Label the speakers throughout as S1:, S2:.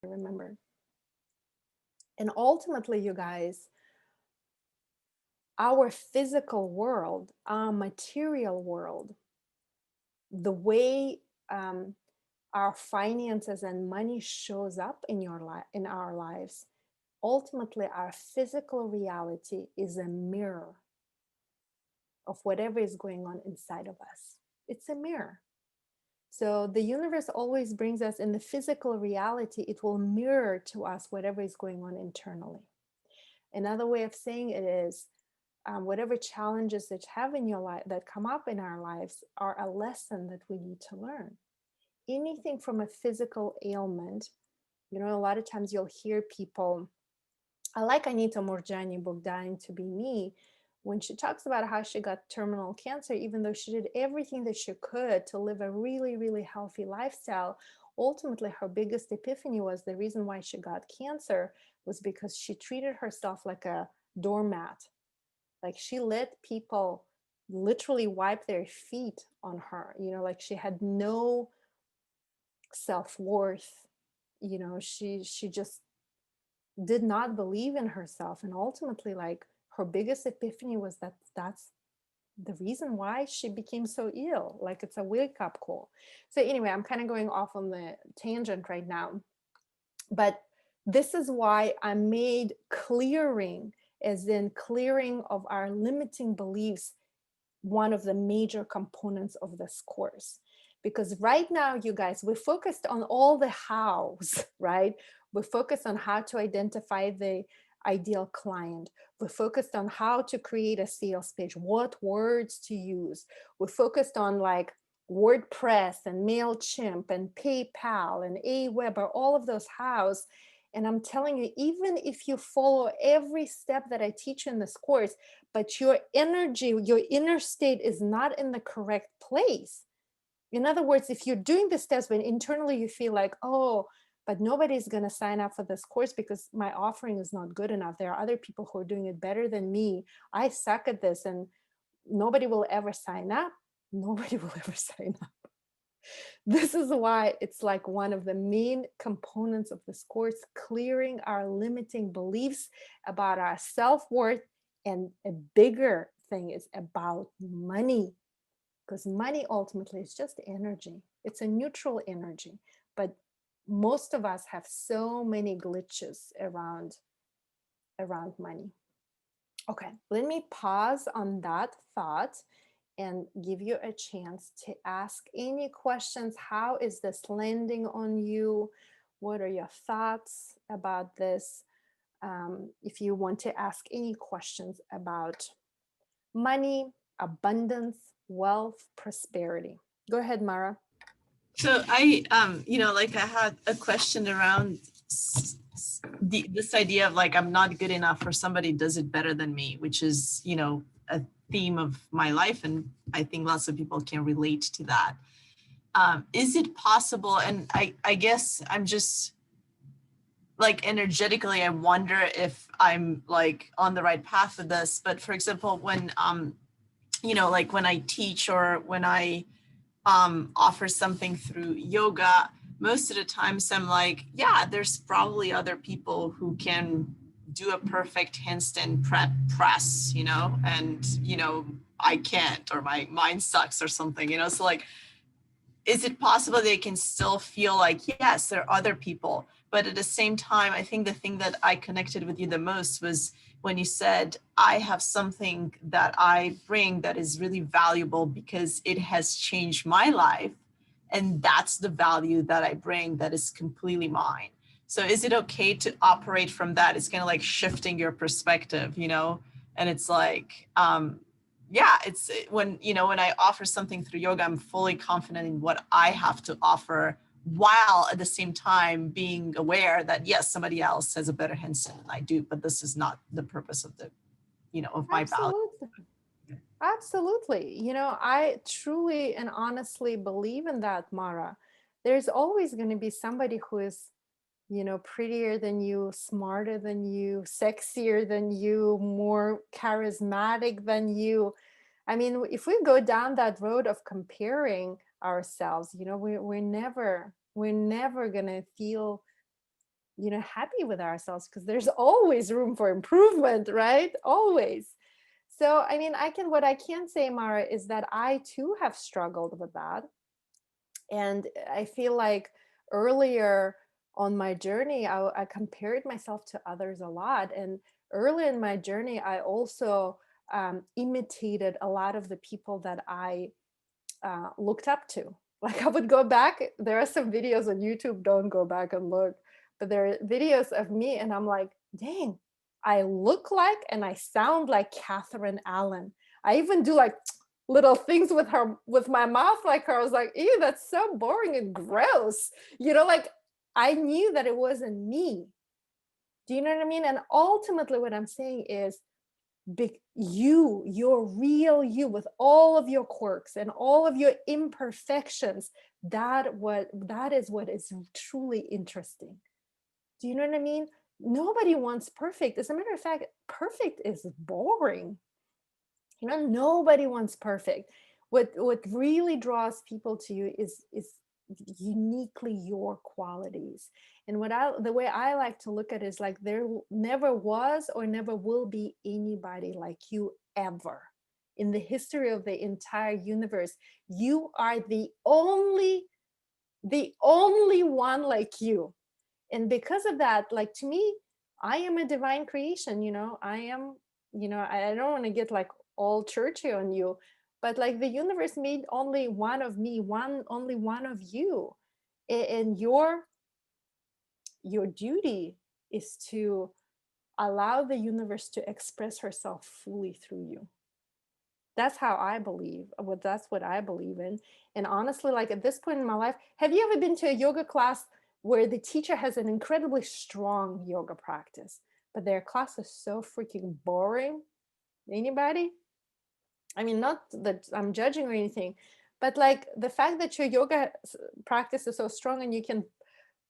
S1: remember. And ultimately, you guys, our physical world, our material world, the way our finances and money shows up in in our lives, ultimately our physical reality is a mirror of whatever is going on inside of us. It's a mirror. So the universe always brings us in the physical reality, it will mirror to us whatever is going on internally. Another way of saying it is, whatever challenges that have in your life that come up in our lives are a lesson that we need to learn. Anything from a physical ailment, you know, a lot of times you'll hear people, I like Anita Morjani book, Dying to Be Me, when she talks about how she got terminal cancer, even though she did everything that she could to live a really, really healthy lifestyle. Ultimately, her biggest epiphany was the reason why she got cancer was because she treated herself like a doormat. Like she let people literally wipe their feet on her, you know, like she had no self-worth. You know, she just did not believe in herself, and ultimately, like, her biggest epiphany was that that's the reason why she became so ill. Like, it's a wake up call. So anyway, I'm kind of going off on the tangent right now, but this is why I made clearing, as in clearing of our limiting beliefs, one of the major components of this course. Because right now, you guys, we focused on all the hows, right? We focused on how to identify the ideal client. We focused on how to create a sales page, what words to use. We focused on like WordPress and MailChimp and PayPal and Aweber, all of those hows. And I'm telling you, even if you follow every step that I teach in this course, but your energy, your inner state is not in the correct place. In other words, if you're doing the steps, but internally you feel like, oh, but nobody's going to sign up for this course because my offering is not good enough. There are other people who are doing it better than me. I suck at this and nobody will ever sign up. Nobody will ever sign up. This is why it's like one of the main components of this course, clearing our limiting beliefs about our self-worth. And a bigger thing is about money, because money ultimately is just energy. It's a neutral energy, but most of us have so many glitches around money. Okay, let me pause on that thought and give you a chance to ask any questions. How is this landing on you? What are your thoughts about this? If you want to ask any questions about money, abundance, wealth, prosperity. Go ahead, Mara.
S2: So like I had a question around this idea of like I'm not good enough or somebody does it better than me, which is, a theme of my life, and I think lots of people can relate to that. Is it possible? And I guess I'm just like energetically, I wonder if I'm like on the right path with this. But for example, when like when I teach or when I offer something through yoga, most of the times I'm like, yeah, there's probably other people who can do a perfect handstand press, and, I can't, or my mind sucks or something, so like, is it possible they can still feel like, yes, there are other people, but at the same time, I think the thing that I connected with you the most was when you said, I have something that I bring that is really valuable because it has changed my life. And that's the value that I bring that is completely mine. So is it okay to operate from that? It's kind of like shifting your perspective, and it's like, yeah, it's when I offer something through yoga, I'm fully confident in what I have to offer, while at the same time being aware that yes, somebody else has a better handstand than I do, but this is not the purpose of the of my value.
S1: Absolutely. Absolutely. You know, I truly and honestly believe in that, Mara. There's always going to be somebody who is, you know, prettier than you, smarter than you, sexier than you, more charismatic than you. I mean, if we go down that road of comparing ourselves, you know, we're never going to feel happy with ourselves, because there's always room for improvement, right? Always. So, I mean, what I can say, Mara, is that I too have struggled with that. And I feel like earlier on my journey, I compared myself to others a lot. And early in my journey, I also imitated a lot of the people that I looked up to. Like, I would go back. There are some videos on YouTube. Don't go back and look, but there are videos of me, and I'm like, dang, I look like and I sound like Catherine Allen. I even do like little things with her, with my mouth like her. I was like, ew, that's so boring and gross. Like, I knew that it wasn't me. Do you know what I mean? And ultimately, what I'm saying is, big you, your real you, with all of your quirks and all of your imperfections, that is what is truly interesting. Do you know what I mean? Nobody wants perfect. As a matter of fact, perfect is boring. Nobody wants perfect. What really draws people to you is uniquely your qualities. And the way I like to look at it is like, there never was or never will be anybody like you ever in the history of the entire universe. You are the only one like you. And because of that, like, to me, I am a divine creation. I am, I don't want to get like all churchy on you, but like, the universe made only one of me, only one of you. And your duty is to allow the universe to express herself fully through you. That's how I believe. That's what I believe in. And honestly, like, at this point in my life, have you ever been to a yoga class where the teacher has an incredibly strong yoga practice, but their class is so freaking boring? Anybody? I mean, not that I'm judging or anything, but like, the fact that your yoga practice is so strong and you can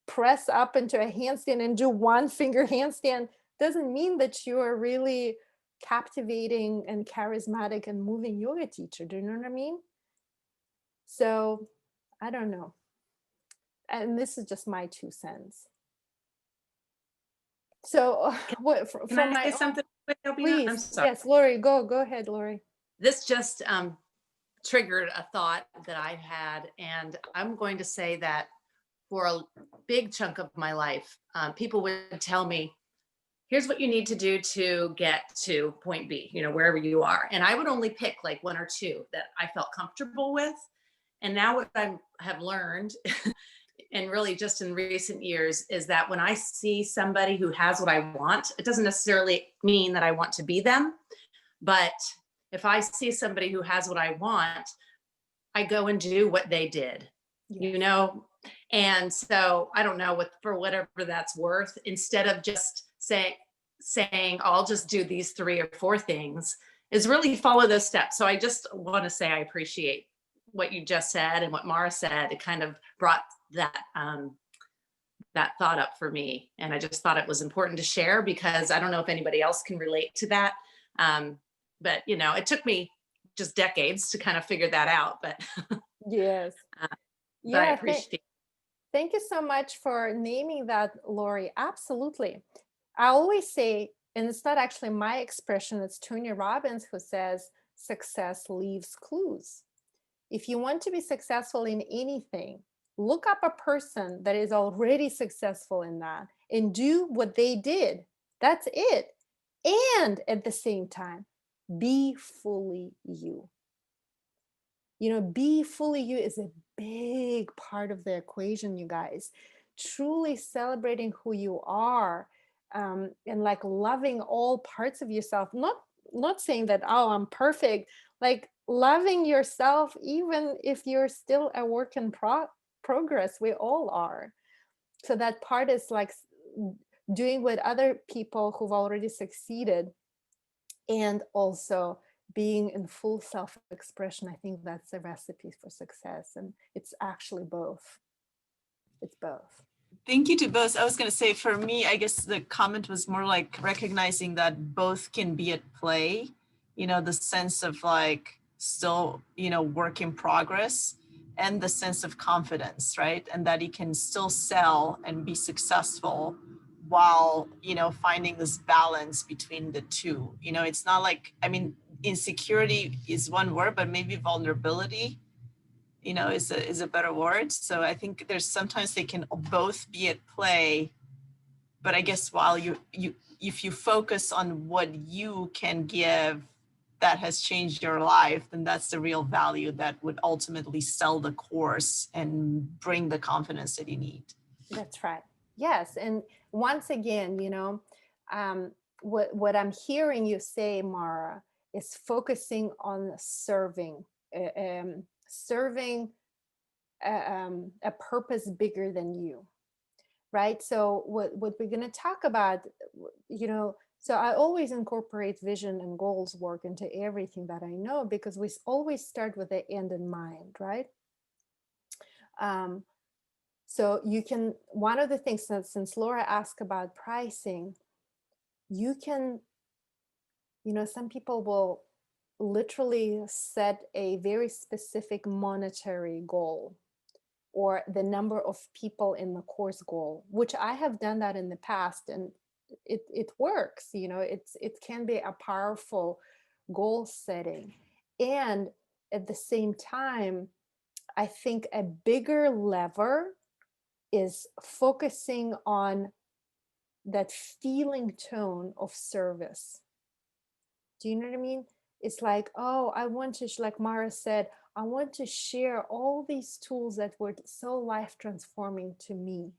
S1: press up into a handstand and do one finger handstand doesn't mean that you're really captivating and charismatic and moving yoga teacher. Do you know what I mean? So, I don't know. And this is just my 2 cents. So,
S3: Can,
S1: what
S3: can
S1: from
S3: I
S1: my
S3: say
S1: own,
S3: something quick, Albina? I'm
S1: please,
S3: sorry.
S1: yes, Lori, go ahead, Lori.
S3: This just triggered a thought that I've had, and I'm going to say that for a big chunk of my life, people would tell me, here's what you need to do to get to point B, wherever you are. And I would only pick like one or two that I felt comfortable with. And now what I have learned, and really just in recent years, is that when I see somebody who has what I want, it doesn't necessarily mean that I want to be them. But if I see somebody who has what I want, I go and do what they did,
S1: Yes.
S3: And so I don't know, for whatever that's worth, instead of just saying, I'll just do these 3 or 4 things, is really follow those steps. So I just want to say I appreciate what you just said and what Mara said. It kind of brought that thought up for me, and I just thought it was important to share, because I don't know if anybody else can relate to that. But it took me just decades to kind of figure that out. But
S1: Yes.
S3: I
S1: Yeah,
S3: appreciate.
S1: thank you so much for naming that, Lori. Absolutely. I always say, and it's not actually my expression, it's Tony Robbins who says, success leaves clues. If you want to be successful in anything, look up a person that is already successful in that and do what they did. That's it. And at the same time, be fully you. Be fully you is a big part of the equation, you guys. Truly celebrating who you are, and like loving all parts of yourself. Not saying that, oh, I'm perfect. Like, loving yourself, even if you're still a work in progress. We all are. So that part is like doing what other people who've already succeeded, and also being in full self-expression. I think that's a recipe for success, and it's actually both. It's both.
S2: Thank you to both. I was going to say, for me, I guess the comment was more like recognizing that both can be at play, the sense of like still, work in progress, and the sense of confidence, right? And that you can still sell and be successful while, finding this balance between the two. It's not like, I mean, insecurity is one word, but maybe vulnerability, is a better word. So I think there's sometimes they can both be at play, but I guess while if you focus on what you can give that has changed your life, then that's the real value that would ultimately sell the course and bring the confidence that you need.
S1: That's right. Yes. And once again, what I'm hearing you say, Mara, is focusing on serving a purpose bigger than you, right? So what we're going to talk about, so I always incorporate vision and goals work into everything that I know, because we always start with the end in mind, right? So you can, one of the things that, since Laura asked about pricing, you can, some people will literally set a very specific monetary goal, or the number of people in the course goal, which I have done that in the past, and it works. It can be a powerful goal setting. And at the same time, I think a bigger lever is focusing on that feeling tone of service. Do you know what I mean? It's like, oh, I want to, like Mara said, I want to share all these tools that were so life transforming to me.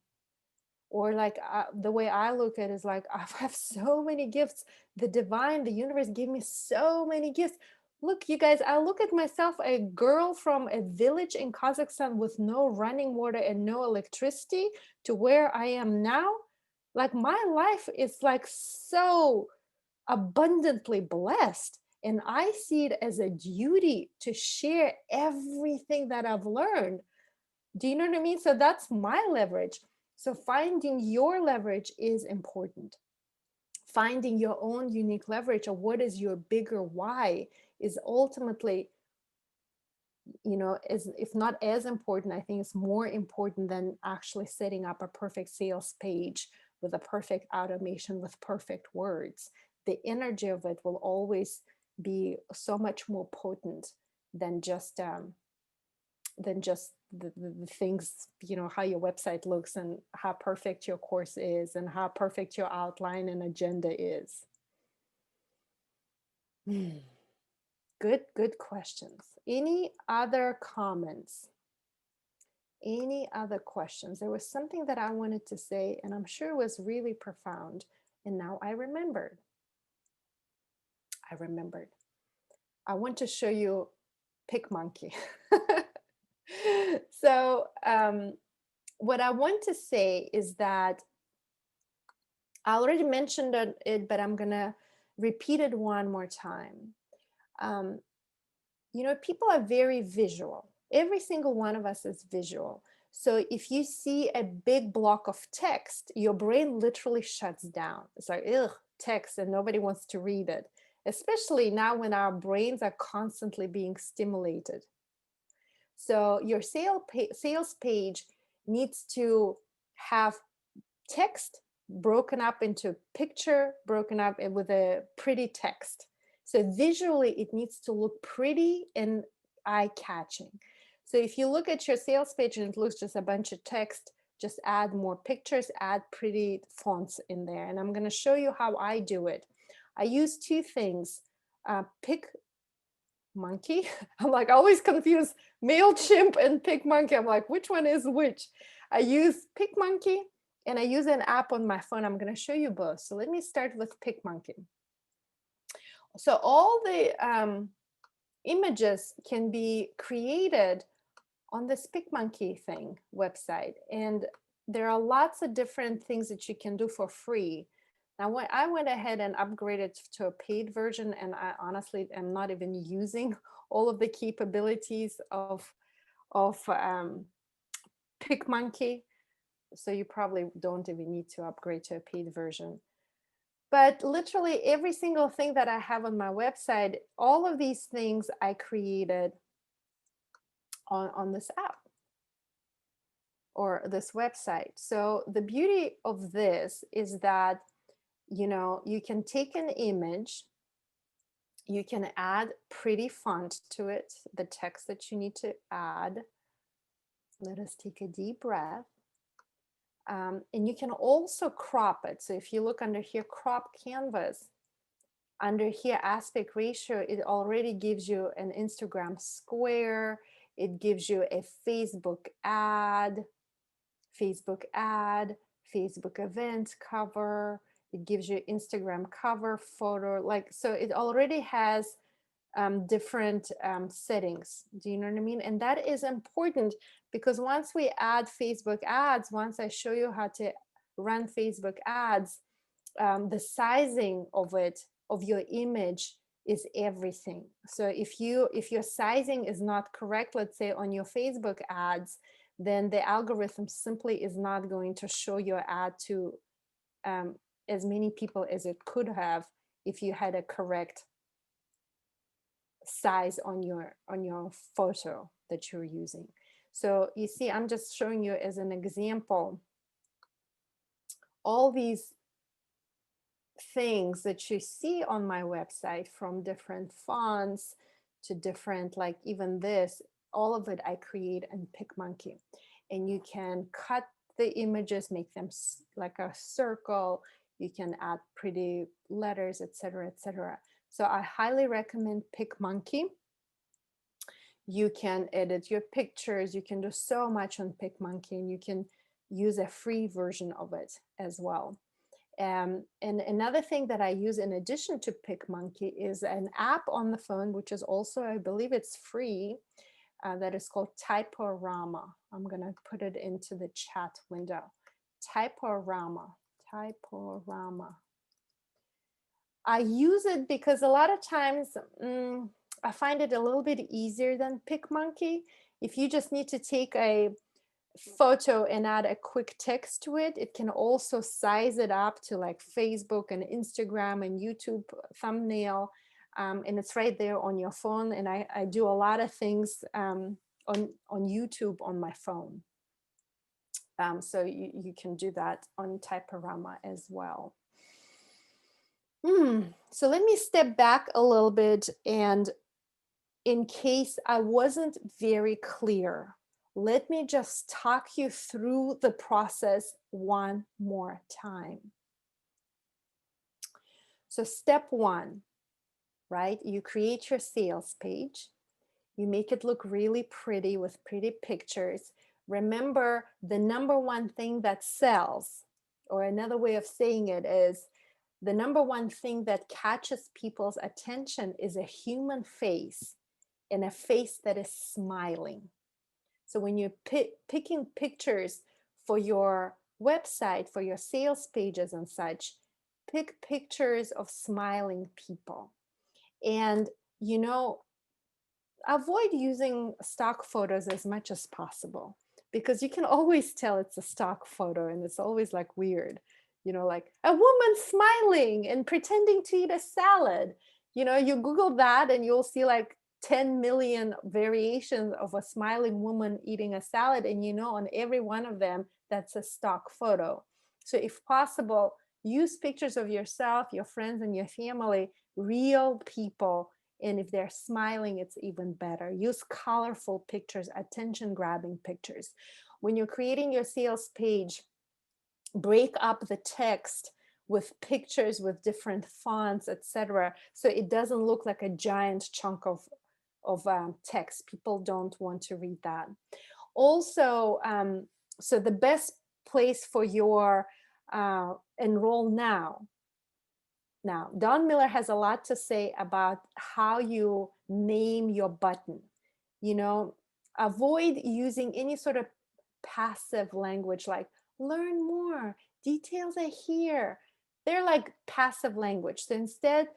S1: Or like the way I look at it is like, I have so many gifts. The divine, the universe gave me so many gifts. Look, you guys, I look at myself, a girl from a village in Kazakhstan with no running water and no electricity, to where I am now. Like, my life is like so abundantly blessed. And I see it as a duty to share everything that I've learned. Do you know what I mean? So that's my leverage. So finding your leverage is important. Finding your own unique leverage, or what is your bigger why, is ultimately, is, if not as important, I think it's more important than actually setting up a perfect sales page with a perfect automation with perfect words. The energy of it will always be so much more potent than just the things, how your website looks and how perfect your course is and how perfect your outline and agenda is. Good questions. Any other comments? Any other questions? There was something that I wanted to say, and I'm sure it was really profound, and now I remembered. I want to show you PicMonkey. So what I want to say is that I already mentioned it, but I'm gonna repeat it one more time. People are very visual. Every single one of us is visual. So if you see a big block of text, your brain literally shuts down. It's like, ugh, text, and nobody wants to read it, especially now when our brains are constantly being stimulated. So your sales page needs to have text broken up into picture, broken up with a pretty text. So visually, it needs to look pretty and eye-catching. So if you look at your sales page and it looks just a bunch of text, just add more pictures, add pretty fonts in there. And I'm going to show you how I do it. I use two things. PicMonkey. I'm like always confused. MailChimp and PicMonkey. I'm like, which one is which? I use PicMonkey and I use an app on my phone. I'm going to show you both. So let me start with PicMonkey. So all the images can be created on this PicMonkey website. And there are lots of different things that you can do for free. Now, when I went ahead and upgraded to a paid version, and I honestly am not even using all of the capabilities of PicMonkey. So you probably don't even need to upgrade to a paid version. But literally every single thing that I have on my website, all of these things I created on this app. or this website. So the beauty of this is that, you know, you can take an image, you can add pretty font to it, the text that you need to add. Let us take a deep breath. And you can also crop it. So if you look under here, crop canvas, under here, aspect ratio, it already gives you an Instagram square. It gives you a Facebook ad, Facebook event cover. It gives you Instagram cover photo. Like, so it already has different settings. Do you know what I mean? And that is important because once we add Facebook ads, once I show you how to run Facebook ads, the sizing of it, of your image, is everything. So if your sizing is not correct, let's say on your Facebook ads, then the algorithm simply is not going to show your ad to as many people as it could have if you had a correct size on your photo that you're using. So you see, I'm just showing you as an example all these things that you see on my website, from different fonts to different, like even this, all of it I create in PicMonkey. And you can cut the images, make them like a circle, you can add pretty letters, etc., etc. So I highly recommend PicMonkey. You can edit your pictures, you can do so much on PicMonkey, and you can use a free version of it as well. And another thing that I use in addition to PicMonkey is an app on the phone, which is also, I believe it's free, that is called Typorama. I'm going to put it into the chat window. Typorama. I use it because a lot of times I find it a little bit easier than PicMonkey. If you just need to take a photo and add a quick text to it, it can also size it up to like Facebook and Instagram and YouTube thumbnail, and it's right there on your phone. And I do a lot of things on YouTube on my phone, so you can do that on Typorama as well. So let me step back a little bit, and in case I wasn't very clear, let me just talk you through the process one more time. So step one, right? You create your sales page. You make it look really pretty with pretty pictures. Remember, the number one thing that sells, or another way of saying it is, the number one thing that catches people's attention is a human face, and a face that is smiling. So when you're picking pictures for your website, for your sales pages and such, pick pictures of smiling people. And, you know, avoid using stock photos as much as possible, because you can always tell it's a stock photo, and it's always like weird, you know, like a woman smiling and pretending to eat a salad. You know, you Google that and you'll see like 10 million variations of a smiling woman eating a salad, and you know, on every one of them, that's a stock photo. So if possible, use pictures of yourself, your friends, and your family, real people. And if they're smiling, it's even better. Use colorful pictures, attention grabbing pictures. When you're creating your sales page, break up the text with pictures with different fonts, etc., so it doesn't look like a giant chunk of text. People don't want to read that. Also, so the best place for your enroll now. Now, Don Miller has a lot to say about how you name your button. You know, avoid using any sort of passive language like learn more, details are here. They're like passive language. So instead,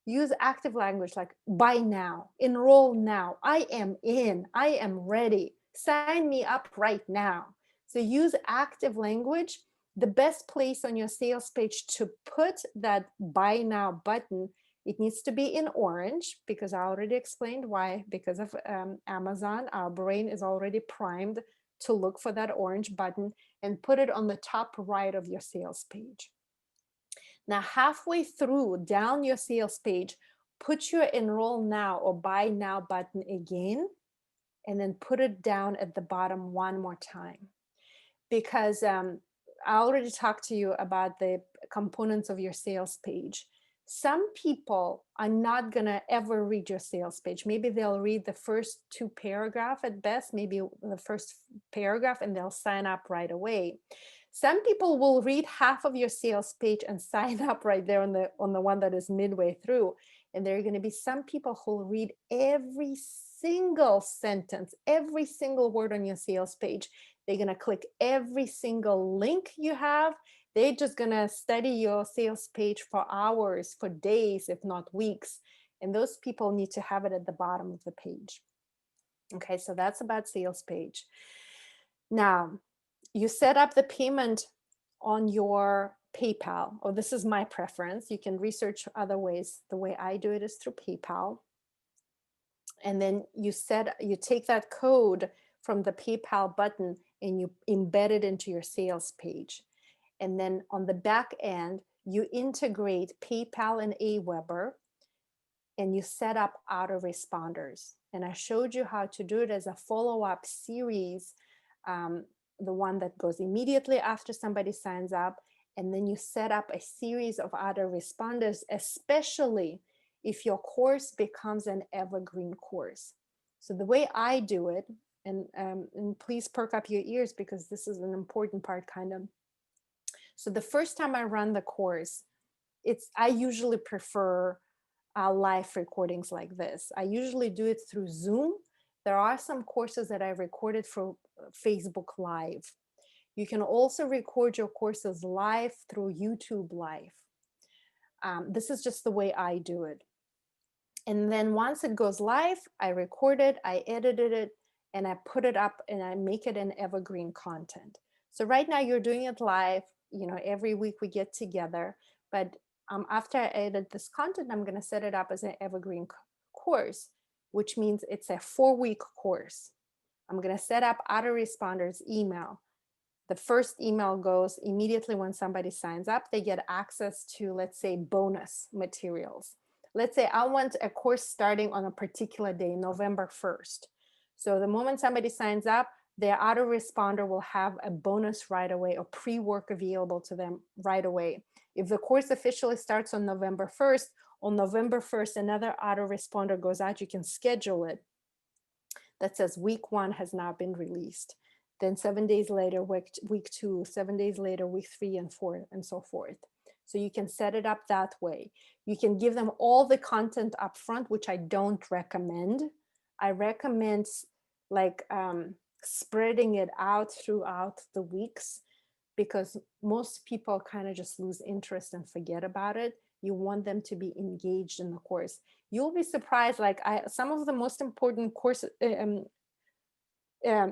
S1: use active language like buy now, enroll now, I am in, I am ready, sign me up right now. So use active language. The best place on your sales page to put that buy now button, it needs to be in orange, because I already explained why. Because of Amazon, our brain is already primed to look for that orange button and put it on the top right of your sales page. Now, halfway through down your sales page, put your enroll now or buy now button again, and then put it down at the bottom one more time. Because I already talked to you about the components of your sales page. Some people are not going to ever read your sales page. Maybe they'll read the first 2 paragraphs at best, maybe the first paragraph, and they'll sign up right away. Some people will read half of your sales page and sign up right there on the one that is midway through. And there are going to be some people who will read every single sentence, every single word on your sales page. They're going to click every single link you have. They're just going to study your sales page for hours, for days, if not weeks. And those people need to have it at the bottom of the page. Okay, so that's about sales page. Now, you set up the payment on your PayPal, or this is my preference. You can research other ways. The way I do it is through PayPal. And then you take that code from the PayPal button and you embed it into your sales page. And then on the back end, you integrate PayPal and Aweber, and you set up autoresponders. And I showed you how to do it as a follow-up series, the one that goes immediately after somebody signs up. And then you set up a series of autoresponders, especially if your course becomes an evergreen course. So the way I do it, and please perk up your ears because this is an important part kind of. So the first time I run the course, I usually prefer live recordings like this. I usually do it through Zoom. There are some courses that I recorded for Facebook Live. You can also record your courses live through YouTube Live. This is just the way I do it. And then once it goes live, I record it, I edited it, and I put it up and I make it an evergreen content. So right now you're doing it live, every week we get together, but after I edit this content, I'm going to set it up as an evergreen course, which means it's a 4-week course. I'm going to set up autoresponders email. The first email goes immediately when somebody signs up. They get access to, let's say, bonus materials. Let's say I want a course starting on a particular day, November 1st. So the moment somebody signs up, their autoresponder will have a bonus right away or pre-work available to them right away. If the course officially starts on November 1st, on November 1st, another autoresponder goes out. You can schedule it that says week 1 has now been released. Then 7 days later, week 2, 7 days later, week 3 and 4, and so forth. So you can set it up that way. You can give them all the content up front, which I don't recommend. I recommend spreading it out throughout the weeks, because most people kind of just lose interest and forget about it. You want them to be engaged in the course. You'll be surprised, some of the most important courses,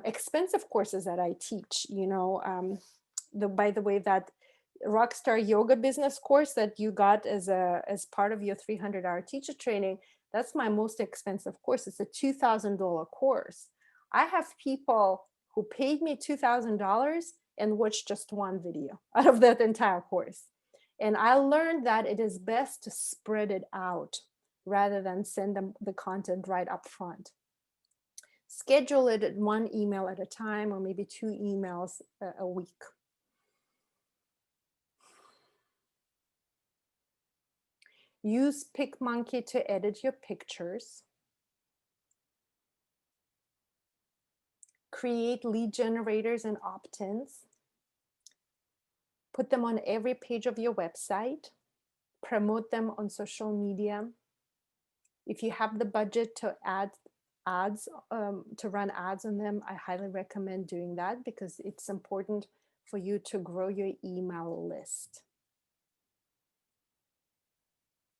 S1: expensive courses that I teach, by the way, that Rockstar Yoga Business course that you got as part of your 300-hour teacher training, that's my most expensive course. It's a $2,000 course. I have people who paid me $2,000 and watched just one video out of that entire course. And I learned that it is best to spread it out rather than send them the content right up front. Schedule it at 1 email at a time, or maybe 2 emails a week. Use PicMonkey to edit your pictures. Create lead generators and opt-ins. Put them on every page of your website. Promote them on social media. If you have the budget to run ads on them, I highly recommend doing that, because it's important for you to grow your email list.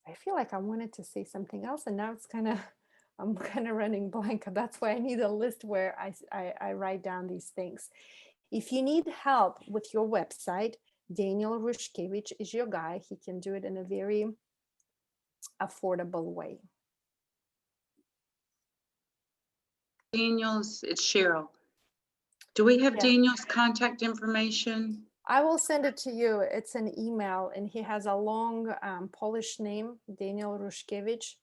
S1: I feel like I wanted to say something else, and now I'm kind of running blank. That's why I need a list where I write down these things. If you need help with your website, Daniel Rushkevich is your guy. He can do it in a very affordable way.
S4: Daniel's, it's Cheryl. Do we have
S1: Yeah.
S4: Daniel's contact information?
S1: I will send it to you. It's an email, and he has a long Polish name, Daniel Ruszkiewicz.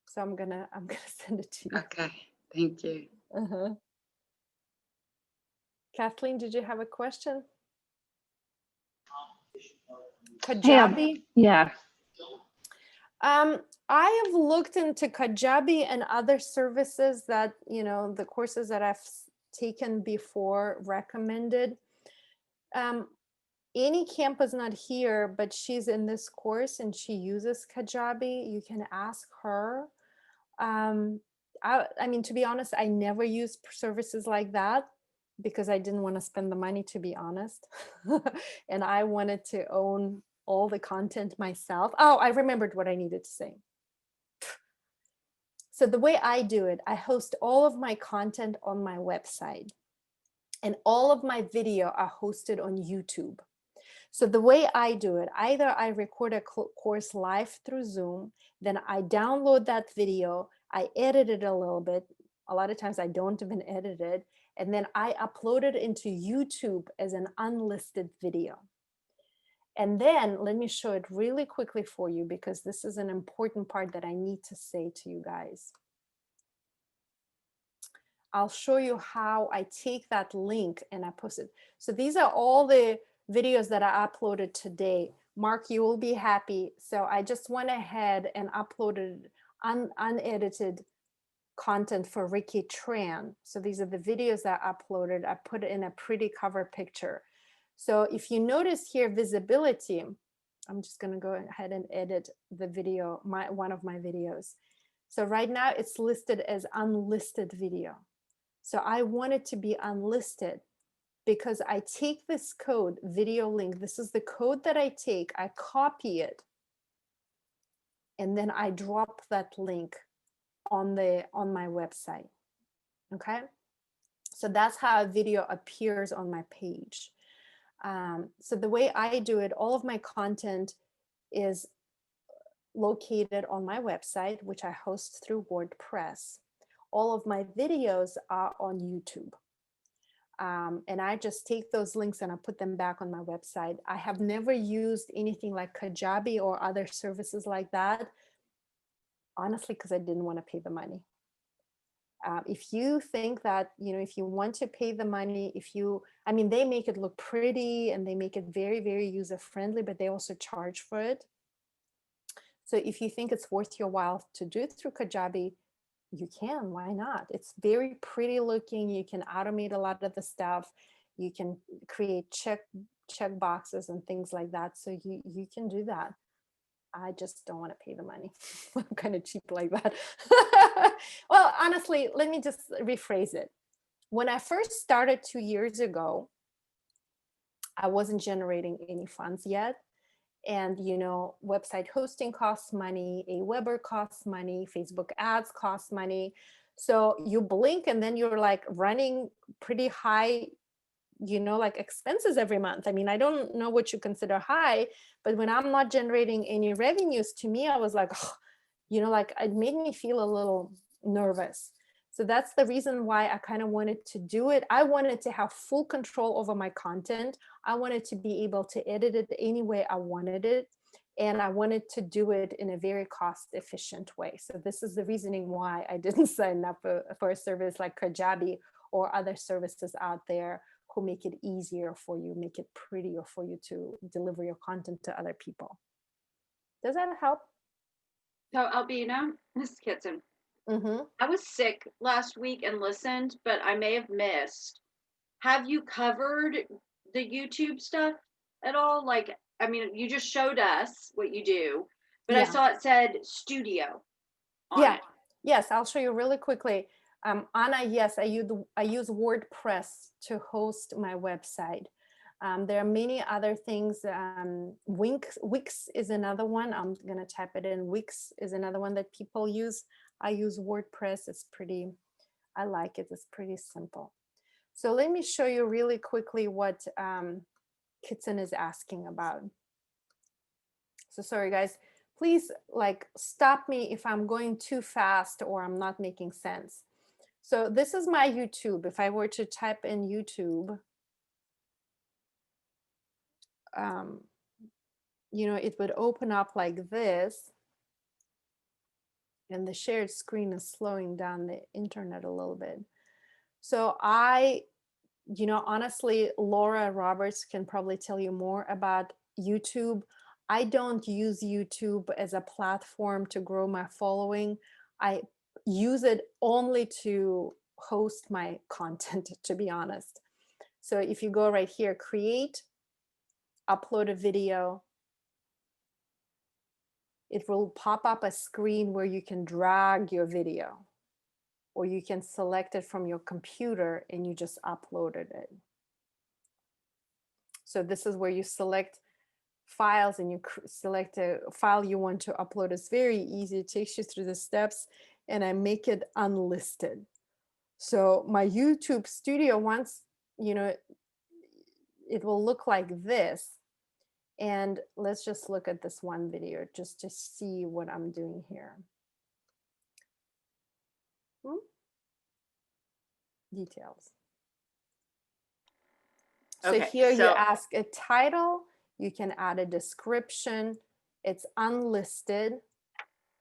S1: So I'm gonna send it to you.
S4: Okay, thank you.
S1: Uh-huh. Kathleen, did you have a question? Kajabi?
S5: Yeah.
S1: I have looked into Kajabi and other services that, the courses that I've taken before recommended. Annie Camp is not here, but she's in this course and she uses Kajabi. You can ask her. I mean, to be honest, I never used services like that because I didn't want to spend the money, to be honest. And I wanted to own all the content myself. Oh, I remembered what I needed to say. So the way I do it, I host all of my content on my website, and all of my video are hosted on YouTube. So the way I do it, either I record a course live through Zoom, then I download that video, I edit it a little bit. A lot of times I don't even edit it. And then I upload it into YouTube as an unlisted video. And then let me show it really quickly for you, because this is an important part that I need to say to you guys. I'll show you how I take that link and I post it. So these are all the videos that I uploaded today. Mark, you will be happy. So I just went ahead and uploaded unedited content for Ricky Tran. So these are the videos that I uploaded. I put it in a pretty cover picture. So if you notice here, visibility, I'm just going to go ahead and edit the video, one of my videos. So right now it's listed as unlisted video. So I want it to be unlisted because I take this code, video link. This is the code that I take. I copy it, and then I drop that link on my website. Okay, so that's how a video appears on my page. So the way I do it, all of my content is located on my website, which I host through WordPress. All of my videos are on YouTube. And I just take those links and I put them back on my website. I have never used anything like Kajabi or other services like that, honestly, because I didn't want to pay the money. If you think that, if you want to pay the money, I mean, they make it look pretty and they make it very, very user-friendly, but they also charge for it. So if you think it's worth your while to do it through Kajabi, you can, why not? It's very pretty looking. You can automate a lot of the stuff. You can create check boxes and things like that. So you can do that. I just don't want to pay the money. I'm kind of cheap like that. Well, honestly, let me just rephrase it. When I first started 2 years ago, I wasn't generating any funds yet. And, website hosting costs money, Aweber costs money, Facebook ads cost money. So you blink and then you're like running pretty high, like expenses every month. I mean, I don't know what you consider high, but when I'm not generating any revenues, to me, I was like, oh, like it made me feel a little nervous. So that's the reason why I kind of wanted to do it. I wanted to have full control over my content. I wanted to be able to edit it any way I wanted it. And I wanted to do it in a very cost efficient way. So this is the reasoning why I didn't sign up for a service like Kajabi or other services out there who make it easier for you, make it prettier for you to deliver your content to other people. Does that help?
S6: So Albina, this is Kitson. I was sick last week and listened, but I may have missed. Have you covered the YouTube stuff at all? Like, I mean, you just showed us what you do, but I saw it said studio on it.
S1: Yes, I'll show you really quickly. Anna, yes, I use WordPress to host my website. There are many other things. Wix is another one. I'm going to type it in. Wix is another one that people use. I use WordPress. I like it. It's pretty simple. So let me show you really quickly what Kitson is asking about. So sorry, guys. Please stop me if I'm going too fast or I'm not making sense. So this is my YouTube. If I were to type in YouTube, you know, it would open up like this. And the shared screen is slowing down the internet a little bit. So you know, honestly, Laura Roberts can probably tell you more about YouTube. I don't use YouTube as a platform to grow my following. I use it only to host my content, to be honest. So if you go right here, create, upload a video, it will pop up a screen where you can drag your video, or you can select it from your computer and you just uploaded it. So this is where you select files and you select a file you want to upload. It's very easy. It takes you through the steps, and I make it unlisted. So my YouTube studio, once, you know, it will look like this. And let's just look at this one video just to see what I'm doing here. Details. So
S6: Okay,
S1: here you
S6: so-
S1: ask a title, you can add a description. It's unlisted.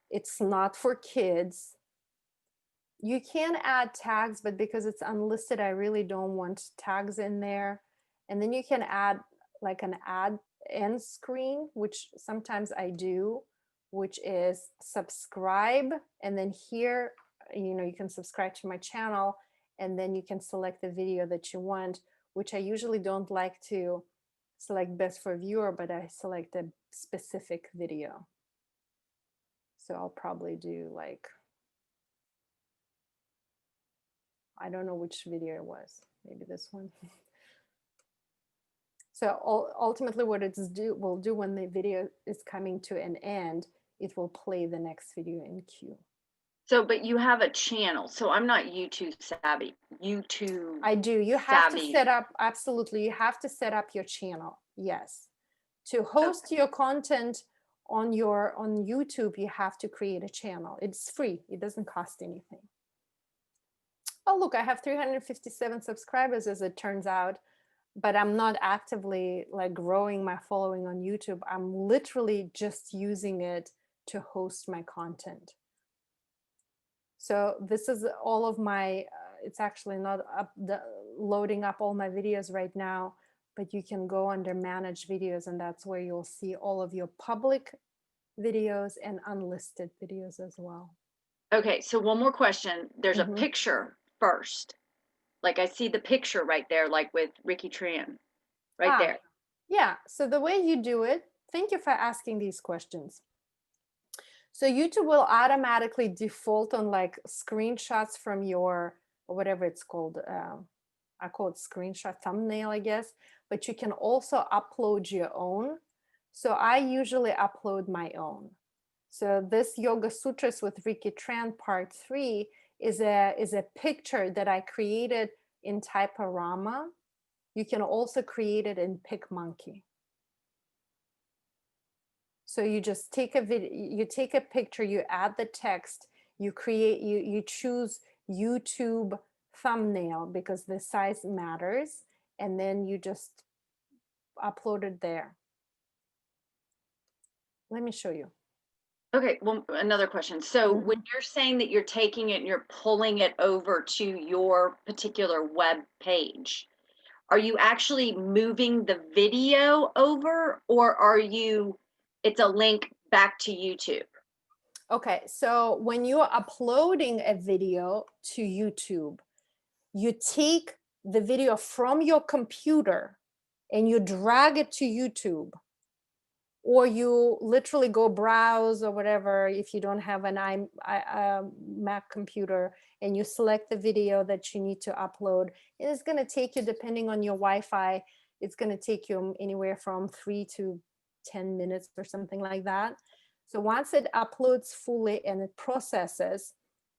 S1: It's not for kids. You can add tags, but because it's unlisted, I really don't want tags in there. And then you can add like an ad end screen, which sometimes I do, which is subscribe. And then here, you know, you can subscribe to my channel, and then you can select the video that you want, which I usually don't like to select best for viewer, but I select a specific video. So I'll probably do like, I don't know which video it was, maybe this one. So ultimately what will do when the video is coming to an end, it will play the next video in queue.
S6: So, but you have a channel. So I'm not YouTube savvy. YouTube.
S1: I do. You have
S6: savvy.
S1: to set up, absolutely. You have to set up your channel. Yes. To host your content on YouTube, you have to create a channel. It's free. It doesn't cost anything. Oh, look, I have 357 subscribers, as it turns out, but I'm not actively like growing my following on YouTube. I'm literally just using it to host my content. So this is all of my, it's actually not loading up all my videos right now, but you can go under manage videos, and that's where you'll see all of your public videos and unlisted videos as well.
S6: Okay, so one more question. There's
S1: Mhm.
S6: a picture first. Like I see the picture right there, like with Ricky Tran, right there.
S1: Yeah, so the way you do it, thank you for asking these questions. So YouTube will automatically default on like screenshots from your, or whatever it's called, I call it screenshot thumbnail, I guess, but you can also upload your own. So I usually upload my own. So this Yoga Sutras with Ricky Tran part 3 is a picture that I created in Typorama. You can also create it in PicMonkey. So you just take a video, you take a picture, you add the text, you create, you choose YouTube thumbnail because the size matters, and then you just upload it there. Let me show you.
S6: Okay, well, another question. So when you're saying that you're taking it and you're pulling it over to your particular web page, are you actually moving the video over, or it's a link back to YouTube?
S1: Okay, so when you're uploading a video to YouTube, you take the video from your computer and you drag it to YouTube, or you literally go browse or whatever if you don't have an Mac computer, and you select the video that you need to upload. It's going to take you, depending on your Wi-Fi, it's going to take you anywhere from 3 to 10 minutes or something like that. So once it uploads fully and it processes,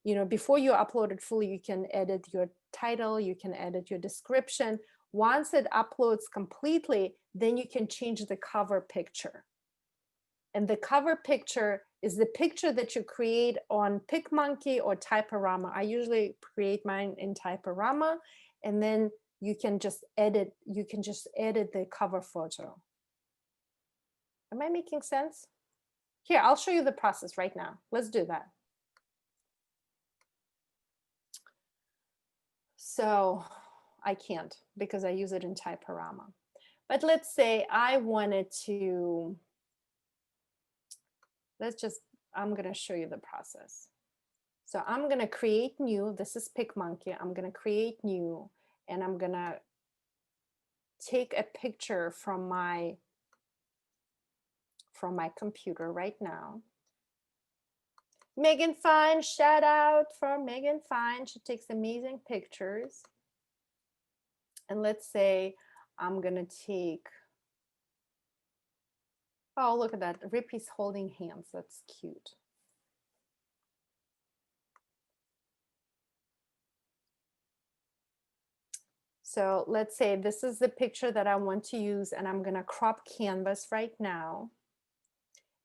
S1: you know, before you upload it fully, you can edit your title, you can edit your description. Once it uploads completely, then you can change the cover picture. And the cover picture is the picture that you create on PicMonkey or Typorama. I usually create mine in Typorama, and then you can just edit the cover photo. Am I making sense? Here, I'll show you the process right now. Let's do that. So I can't because I use it in Typorama. But let's say I wanted to, I'm going to show you the process. So I'm going to create new. This is PicMonkey. I'm going to create new, and I'm going to take a picture from my computer right now. Megan Fine, shout out for Megan Fine. She takes amazing pictures. And let's say I'm going to take, oh, look at that. Rippy's holding hands. That's cute. So let's say this is the picture that I want to use, and I'm going to crop canvas right now.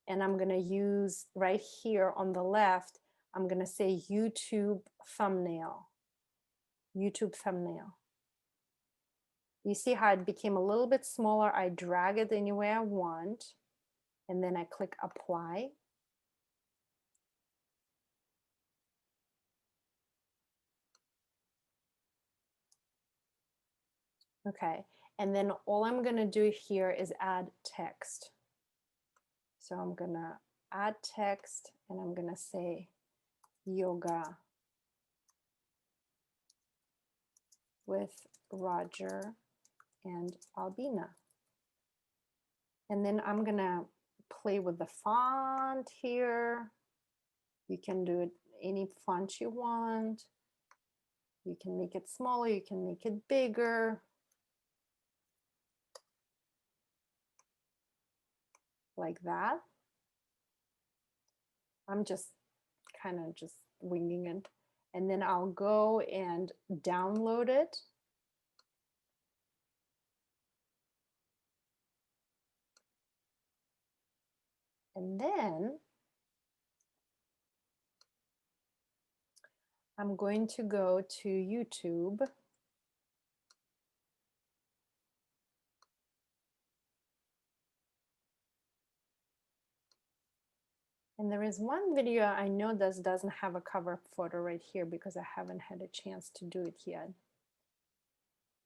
S1: And I'm going to use right here on the left, I'm going to say YouTube thumbnail. YouTube thumbnail. You see how it became a little bit smaller? I drag it any way I want, and then I click apply. Okay, and then all I'm going to do here is add text. So I'm going to add text, and I'm going to say yoga with Roger and Albina. And then I'm going to play with the font here. You can do it any font you want. You can make it smaller, you can make it bigger. Like that. I'm just kind of just winging it. And then I'll go and download it. And then I'm going to go to YouTube. And there is one video I know that doesn't have a cover photo right here because I haven't had a chance to do it yet.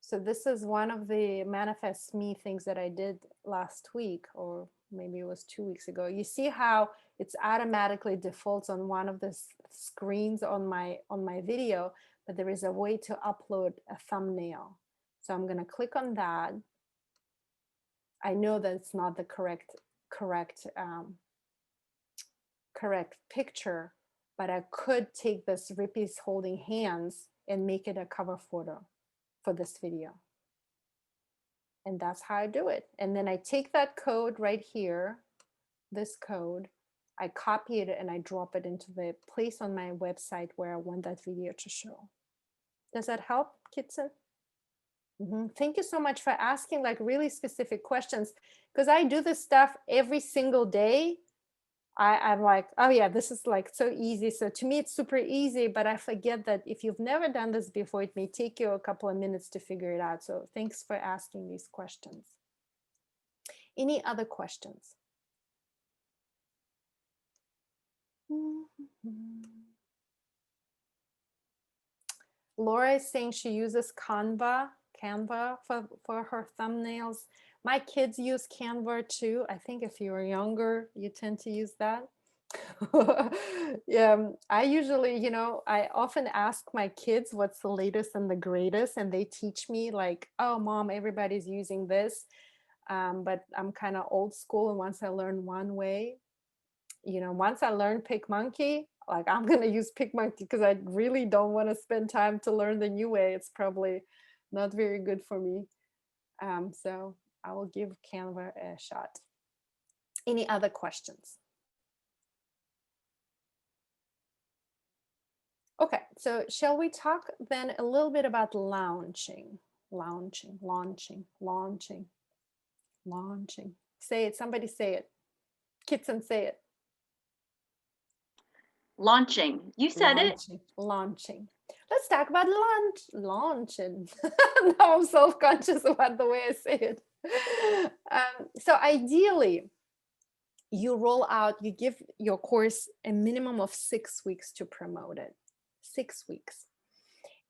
S1: So this is one of the Manifest Me things that I did last week, or maybe it was 2 weeks ago. You see how it's automatically defaults on one of the screens on my video, but there is a way to upload a thumbnail. So I'm going to click on that. I know that it's not the correct picture, but I could take this Rippy's holding hands and make it a cover photo for this video. And that's how I do it. And then I take that code right here, this code, I copy it and I drop it into the place on my website where I want that video to show. Does that help, Kitson? Thank you so much for asking like really specific questions, because I do this stuff every single day. I'm like, oh yeah, this is like so easy. So to me, it's super easy, but I forget that if you've never done this before, it may take you a couple of minutes to figure it out. So thanks for asking these questions. Any other questions? Laura is saying she uses Canva for her thumbnails. My kids use Canva too. I think if you're younger, you tend to use that. Yeah, I usually, I often ask my kids what's the latest and the greatest, and they teach me like, oh, mom, everybody's using this. But I'm kind of old school, and once I learn one way, once I learn PicMonkey, like I'm going to use PicMonkey because I really don't want to spend time to learn the new way. It's probably not very good for me. So I will give Canva a shot. Any other questions? Okay, so shall we talk then a little bit about launching? Launching. Say it, somebody say it. Kitson, say it.
S6: Launching. You said it.
S1: Launching. Let's talk about launching. Now I'm self-conscious about the way I say it. So ideally, you roll out, you give your course a minimum of 6 weeks to promote it. 6 weeks.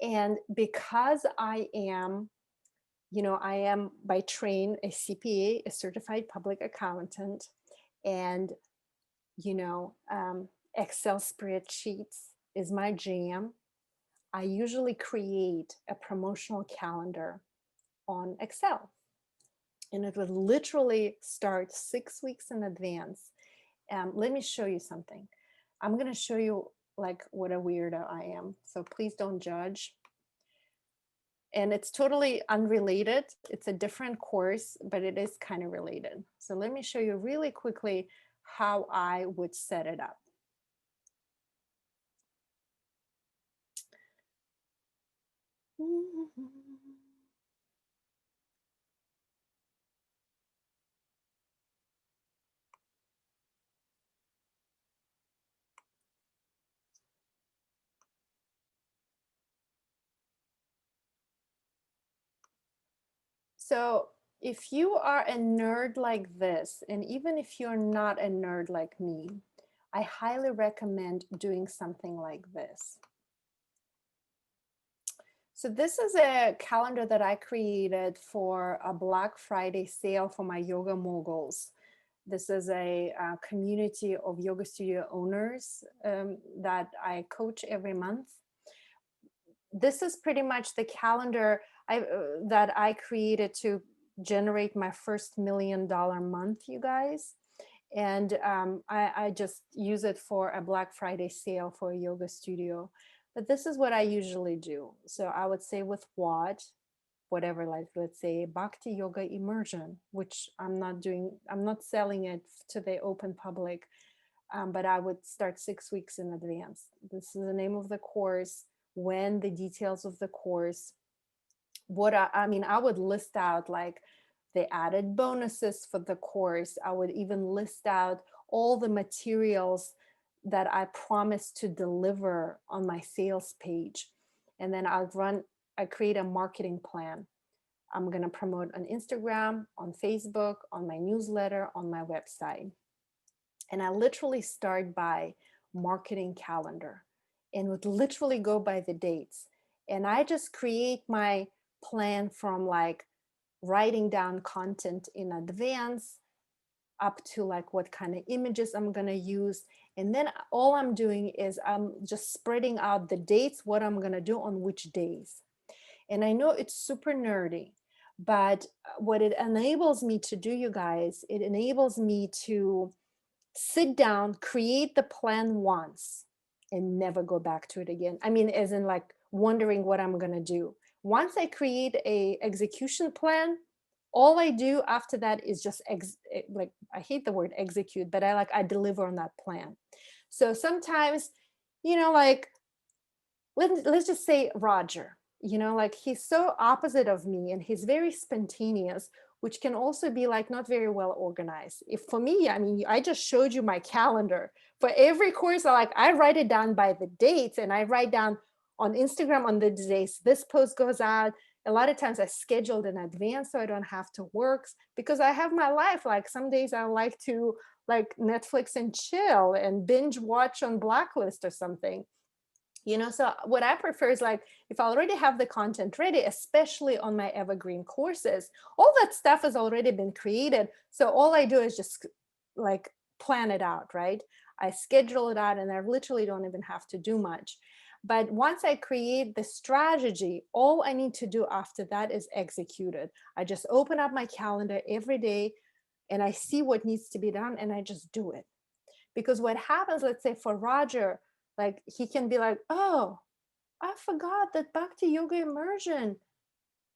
S1: And because I am by train a CPA, a certified public accountant, and Excel spreadsheets is my jam. I usually create a promotional calendar on Excel, and it would literally start 6 weeks in advance. Let me show you something. I'm going to show you like what a weirdo I am, so please don't judge. And it's totally unrelated. It's a different course, but it is kind of related. So let me show you really quickly how I would set it up. So if you are a nerd like this, and even if you're not a nerd like me, I highly recommend doing something like this. So this is a calendar that I created for a Black Friday sale for my yoga moguls. This is a community of yoga studio owners that I coach every month. This is pretty much the calendar that I created to generate my first $1 million month, you guys. And I just use it for a Black Friday sale for a yoga studio. But this is what I usually do. So I would say with whatever, like let's say Bhakti Yoga Immersion, which I'm not selling it to the open public, but I would start 6 weeks in advance. This is the name of the course, when, the details of the course, what I would list out like the added bonuses for the course. I would even list out all the materials that I promised to deliver on my sales page. And then I create a marketing plan. I'm going to promote on Instagram, on Facebook, on my newsletter, on my website. And I literally start by marketing calendar and would literally go by the dates. And I just create my plan from like writing down content in advance up to like what kind of images I'm going to use. And then all I'm doing is I'm just spreading out the dates, what I'm going to do on which days. And I know it's super nerdy, but what it enables me to do, you guys, it enables me to sit down, create the plan once and never go back to it again. I mean, as in like wondering what I'm going to do. Once I create a execution plan, all I do after that is just like, I hate the word execute, but I deliver on that plan. So sometimes, like let's just say Roger, like he's so opposite of me and he's very spontaneous, which can also be like not very well organized. If for me, I mean, I just showed you my calendar for every course. I write it down by the dates, and I write down on Instagram on the days this post goes out. A lot of times I scheduled in advance so I don't have to work, because I have my life. Like some days I like to like Netflix and chill and binge watch on Blacklist or something. So what I prefer is like, if I already have the content ready, especially on my evergreen courses, all that stuff has already been created. So all I do is just like plan it out, right? I schedule it out and I literally don't even have to do much. But once I create the strategy, all I need to do after that is execute it. I just open up my calendar every day and I see what needs to be done and I just do it. Because what happens, let's say for Roger, like he can be like, oh, I forgot that Bhakti Yoga Immersion.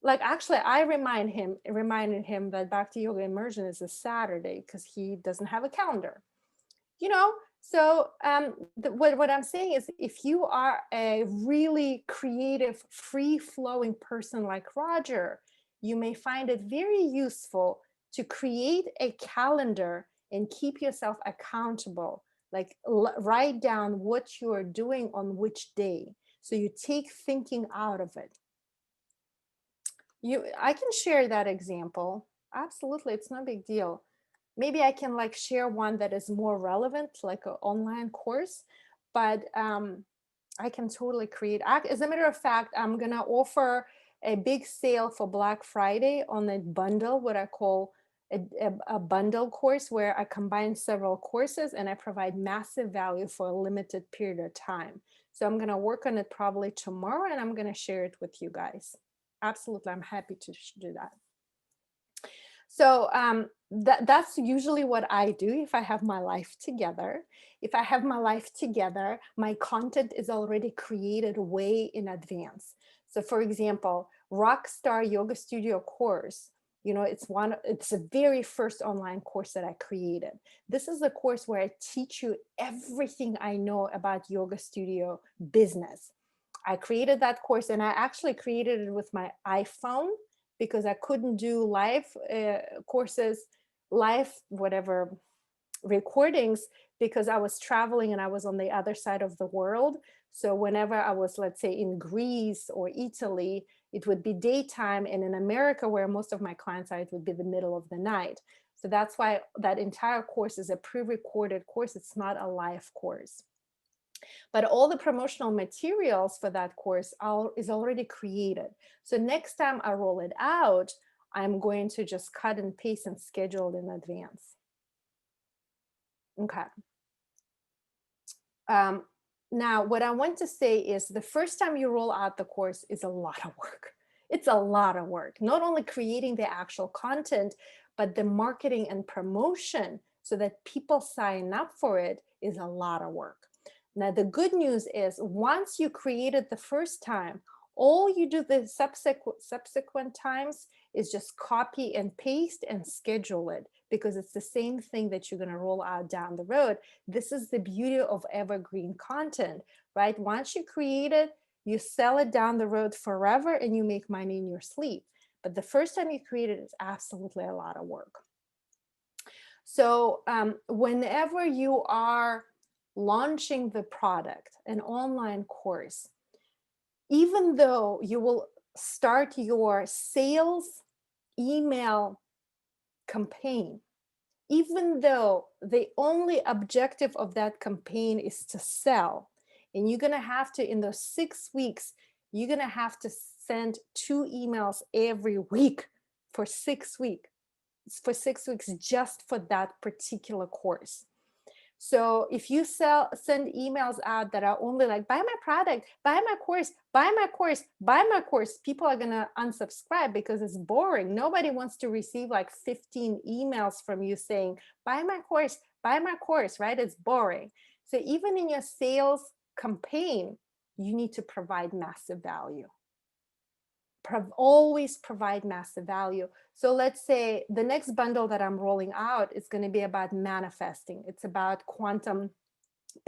S1: Like actually, I reminded him that Bhakti Yoga Immersion is a Saturday because he doesn't have a calendar. So what I'm saying is, if you are a really creative, free-flowing person like Roger, you may find it very useful to create a calendar and keep yourself accountable. Like write down what you are doing on which day. So you take thinking out of it. I can share that example. Absolutely, it's no big deal. Maybe I can like share one that is more relevant, like an online course, but I can totally create. As a matter of fact, I'm gonna offer a big sale for Black Friday on a bundle, what I call a bundle course, where I combine several courses and I provide massive value for a limited period of time. So I'm gonna work on it probably tomorrow, and I'm gonna share it with you guys. Absolutely, I'm happy to do that. So that's usually what I do if I have my life together. If I have my life together, my content is already created way in advance. So for example, Rockstar Yoga Studio course, it's the very first online course that I created. This is a course where I teach you everything I know about yoga studio business. I created that course, and I actually created it with my iPhone because I couldn't do live courses, live whatever recordings, because I was traveling and I was on the other side of the world. So whenever I was, let's say, in Greece or Italy, it would be daytime, and in America, where most of my clients are, it would be the middle of the night. So that's why that entire course is a pre-recorded course. It's not a live course. But all the promotional materials for that course is already created. So next time I roll it out, I'm going to just cut and paste and schedule it in advance. Okay. Now, what I want to say is the first time you roll out the course is a lot of work. It's a lot of work, not only creating the actual content, but the marketing and promotion so that people sign up for it is a lot of work. Now, the good news is once you create it the first time, all you do the subsequent times is just copy and paste and schedule it, because it's the same thing that you're going to roll out down the road. This is the beauty of evergreen content, right? Once you create it, you sell it down the road forever and you make money in your sleep. But the first time you create it is absolutely a lot of work. So whenever you are launching the product, an online course, even though you will start your sales email campaign, even though the only objective of that campaign is to sell, and you're going to have to, in those 6 weeks, you're going to have to send 2 emails every week for 6 weeks, just for that particular course. So if you send emails out that are only like, buy my product, buy my course, buy my course, buy my course, people are going to unsubscribe because it's boring. Nobody wants to receive like 15 emails from you saying, buy my course, right? It's boring. So even in your sales campaign, you need to provide massive value. Always provide massive value. So let's say the next bundle that I'm rolling out is going to be about manifesting. It's about quantum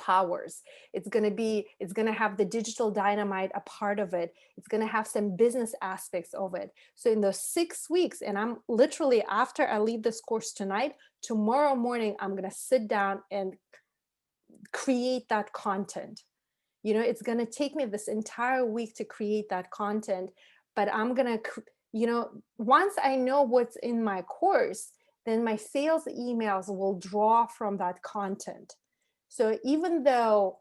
S1: powers. It's going to have the digital dynamite a part of it. It's going to have some business aspects of it. So in those 6 weeks, and I'm literally, after I leave this course tonight, tomorrow morning, I'm going to sit down and create that content. It's going to take me this entire week to create that content, but I'm going to, once I know what's in my course, then my sales emails will draw from that content. So even though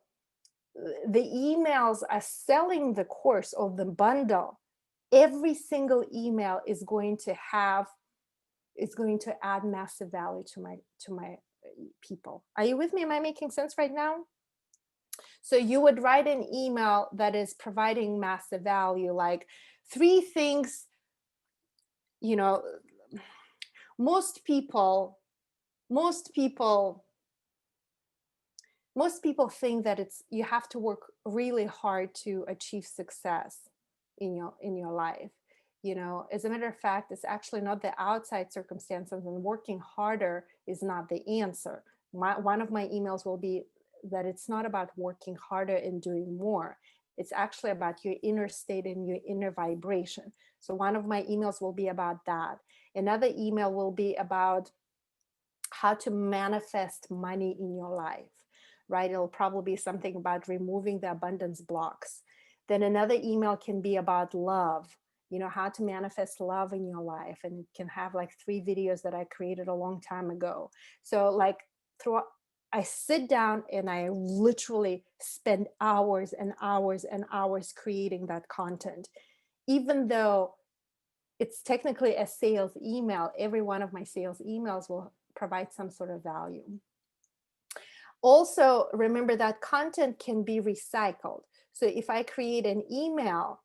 S1: the emails are selling the course or the bundle, every single email is going to add massive value to my people. Are you with me? Am I making sense right now? So you would write an email that is providing massive value, like 3 things, most people think that you have to work really hard to achieve success in your life. As a matter of fact, it's actually not the outside circumstances, and working harder is not the answer. One of my emails will be that it's not about working harder and doing more. It's actually about your inner state and your inner vibration. So one of my emails will be about that. Another email will be about how to manifest money in your life. right? It'll probably be something about removing the abundance blocks. Then another email can be about love, how to manifest love in your life. And it can have like 3 videos that I created a long time ago. So like throughout, I sit down and I literally spend hours and hours and hours creating that content. Even though it's technically a sales email, every one of my sales emails will provide some sort of value. Also, remember that content can be recycled. So if I create an email,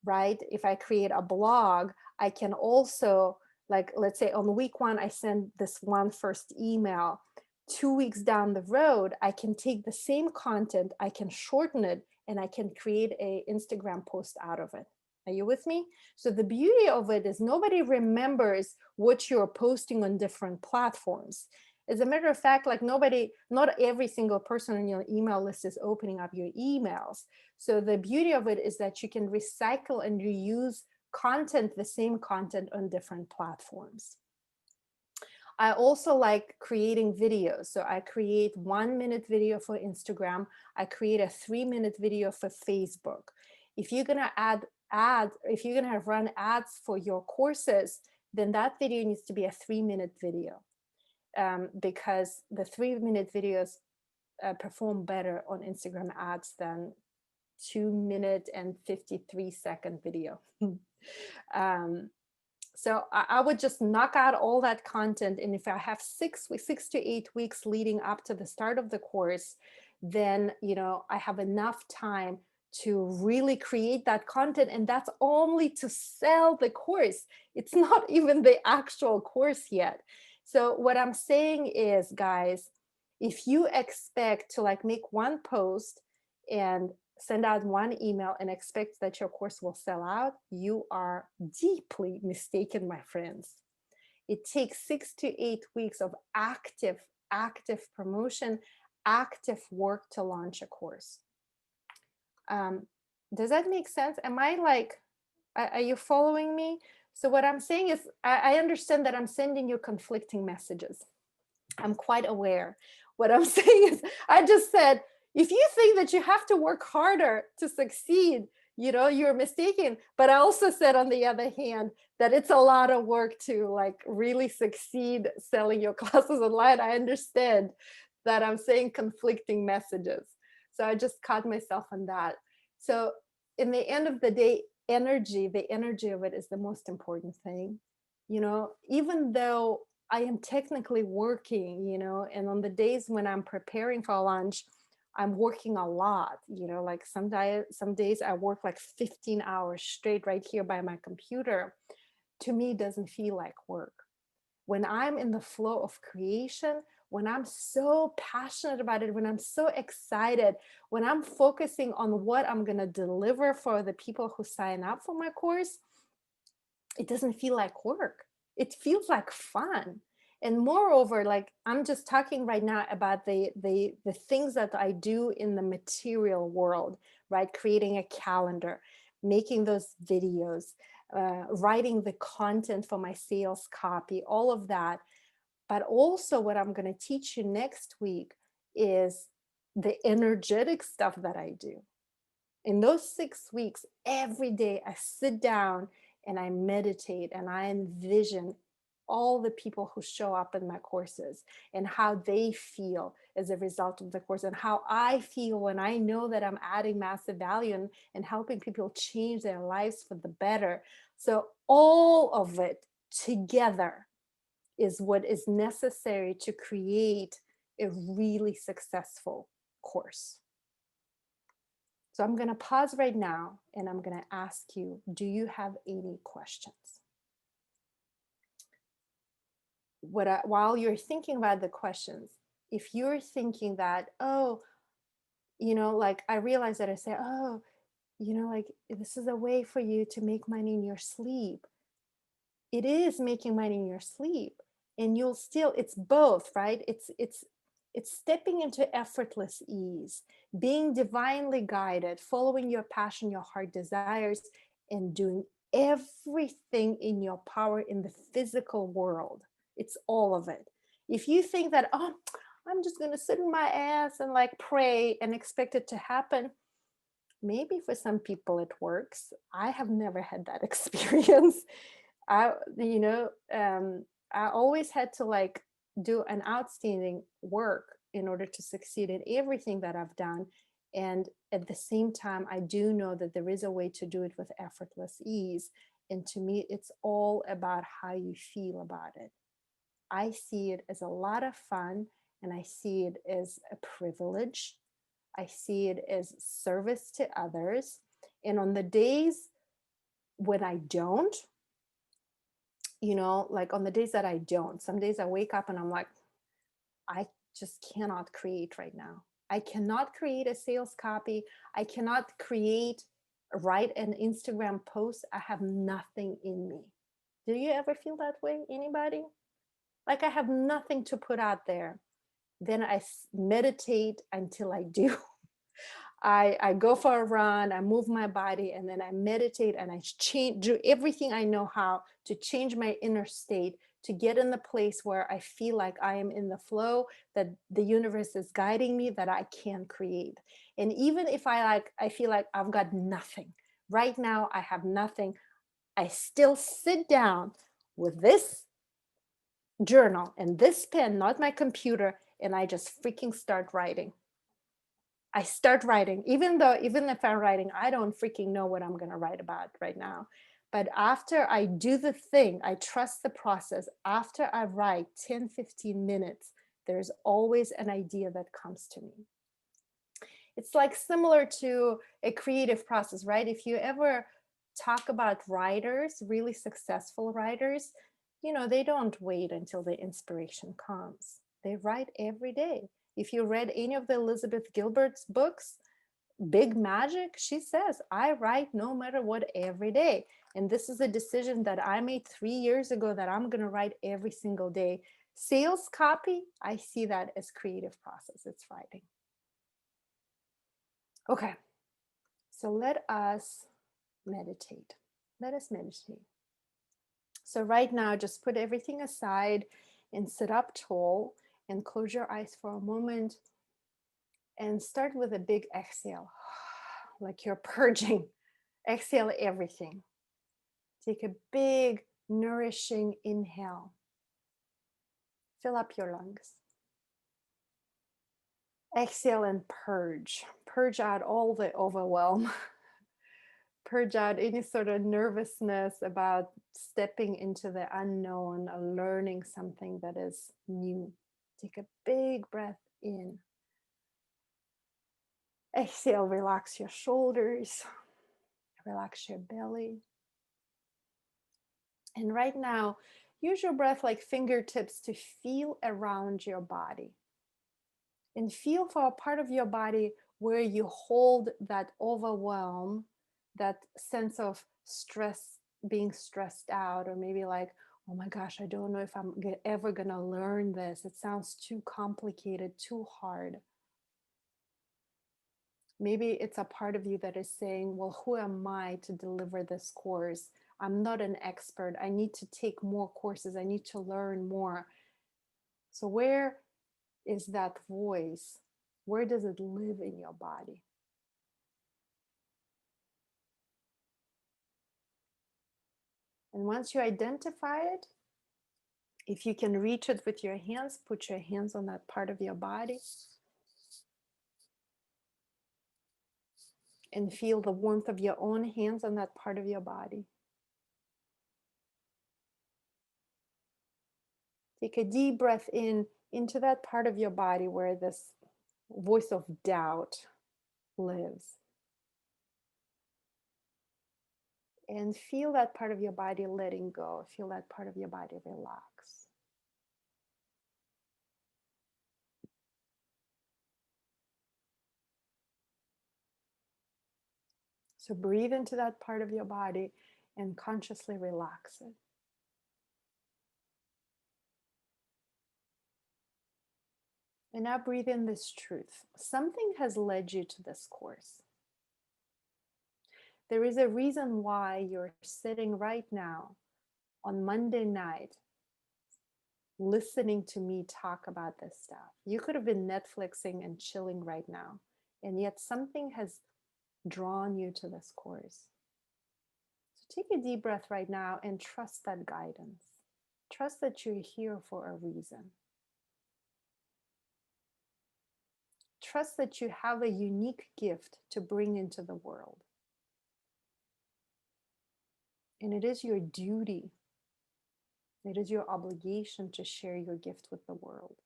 S1: right? If I create a blog, I can also, like, let's say on week 1, I send this one first email. 2 weeks down the road, I can take the same content, I can shorten it, and I can create a Instagram post out of it. Are you with me? So the beauty of it is nobody remembers what you're posting on different platforms. As a matter of fact, like not every single person on your email list is opening up your emails. So the beauty of it is that you can recycle and reuse content, the same content on different platforms. I also like creating videos. So I create 1-minute video for Instagram. I create a 3-minute video for Facebook. If you're gonna if you're gonna run ads for your courses, then that video needs to be a 3-minute video, because the 3-minute videos perform better on Instagram ads than 2-minute and 53-second video. So I would just knock out all that content. And if I have 6 to 8 weeks leading up to the start of the course, then, I have enough time to really create that content. And that's only to sell the course. It's not even the actual course yet. So what I'm saying is, guys, if you expect to like make one post and send out one email and expect that your course will sell out, you are deeply mistaken, my friends. It takes 6 to 8 weeks of active promotion, active work to launch a course. Does that make sense? Am I like, are you following me? So what I'm saying is, I understand that I'm sending you conflicting messages. I'm quite aware. What I'm saying is, I just said, if you think that you have to work harder to succeed, you're mistaken. But I also said, on the other hand, that it's a lot of work to like really succeed selling your classes online. I understand that I'm saying conflicting messages. So I just caught myself on that. So in the end of the day, the energy of it is the most important thing. Even though I am technically working, and on the days when I'm preparing for lunch, I'm working a lot, like some days I work like 15 hours straight right here by my computer. To me, it doesn't feel like work. When I'm in the flow of creation, when I'm so passionate about it, when I'm so excited, when I'm focusing on what I'm going to deliver for the people who sign up for my course, it doesn't feel like work. It feels like fun. And moreover, like I'm just talking right now about the things that I do in the material world, right? Creating a calendar, making those videos, writing the content for my sales copy, all of that. But also what I'm going to teach you next week is the energetic stuff that I do. In those 6 weeks, every day I sit down and I meditate and I envision all the people who show up in my courses and how they feel as a result of the course, and how I feel when I know that I'm adding massive value and helping people change their lives for the better. So all of it together is what is necessary to create a really successful course. So I'm going to pause right now and I'm going to ask you, do you have any questions? While you're thinking about the questions, if you're thinking that, like I realize that I say, like this is a way for you to make money in your sleep. It is making money in your sleep, and you'll still, it's both, right? It's stepping into effortless ease, being divinely guided, following your passion, your heart desires, and doing everything in your power in the physical world. It's all of it. If you think that, I'm just going to sit in my ass and like pray and expect it to happen. Maybe for some people it works. I have never had that experience. I, you know, I always had to like do an outstanding work in order to succeed in everything that I've done. And at the same time, I do know that there is a way to do it with effortless ease. And to me, it's all about how you feel about it. I see it as a lot of fun, and I see it as a privilege. I see it as service to others. And on the days when I don't, like on the days that I don't, some days I wake up and I'm like, I just cannot create right now. I cannot create a sales copy. I cannot write an Instagram post. I have nothing in me. Do you ever feel that way? Anybody? Like I have nothing to put out there. Then I meditate until I do. I go for a run, I move my body, and then I meditate and I do everything I know how to change my inner state, to get in the place where I feel like I am in the flow, that the universe is guiding me, that I can create. And even if I feel like I've got nothing right now, I have nothing, I still sit down with this journal and this pen, not my computer, and I just freaking start writing. I start writing, even if I'm writing, I don't freaking know what I'm going to write about right now. But after I do the thing, I trust the process. After I write 10, 15 minutes, there's always an idea that comes to me. It's like similar to a creative process, right? If you ever talk about writers, really successful writers, they don't wait until the inspiration comes. They write every day. If you read any of the Elizabeth Gilbert's books, Big Magic, she says, I write no matter what every day. And this is a decision that I made 3 years ago, that I'm going to write every single day. Sales copy, I see that as creative process. It's writing. Okay, so let us meditate. Let us meditate. So right now, just put everything aside and sit up tall and close your eyes for a moment and start with a big exhale, like you're purging. Exhale everything. Take a big, nourishing inhale. Fill up your lungs. Exhale and purge. Purge out all the overwhelm. Purge out any sort of nervousness about stepping into the unknown or learning something that is new. Take a big breath in. Exhale, relax your shoulders, relax your belly. And right now, use your breath like fingertips to feel around your body. And feel for a part of your body where you hold that overwhelm, that sense of stress, being stressed out, or maybe like, oh my gosh, I don't know if I'm ever going to learn this. It sounds too complicated, too hard. Maybe it's a part of you that is saying, well, who am I to deliver this course? I'm not an expert. I need to take more courses. I need to learn more. So where is that voice? Where does it live in your body? And once you identify it, if you can reach it with your hands, put your hands on that part of your body and feel the warmth of your own hands on that part of your body. Take a deep breath in into that part of your body where this voice of doubt lives. And feel that part of your body letting go. Feel that part of your body relax. So breathe into that part of your body and consciously relax it. And now breathe in this truth. Something has led you to this course. There is a reason why you're sitting right now on Monday night listening to me talk about this stuff. You could have been Netflixing and chilling right now, and yet something has drawn you to this course. So take a deep breath right now and trust that guidance. Trust that you're here for a reason. Trust that you have a unique gift to bring into the world. And it is your duty, it is your obligation to share your gift with the world.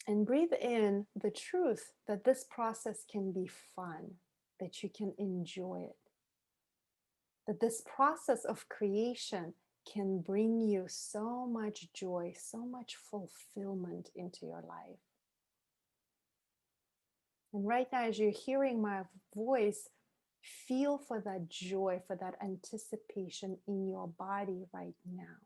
S1: And breathe in the truth that this process can be fun, that you can enjoy it, that this process of creation can bring you so much joy, so much fulfillment into your life. And right now, as you're hearing my voice, feel for that joy, for that anticipation in your body right now.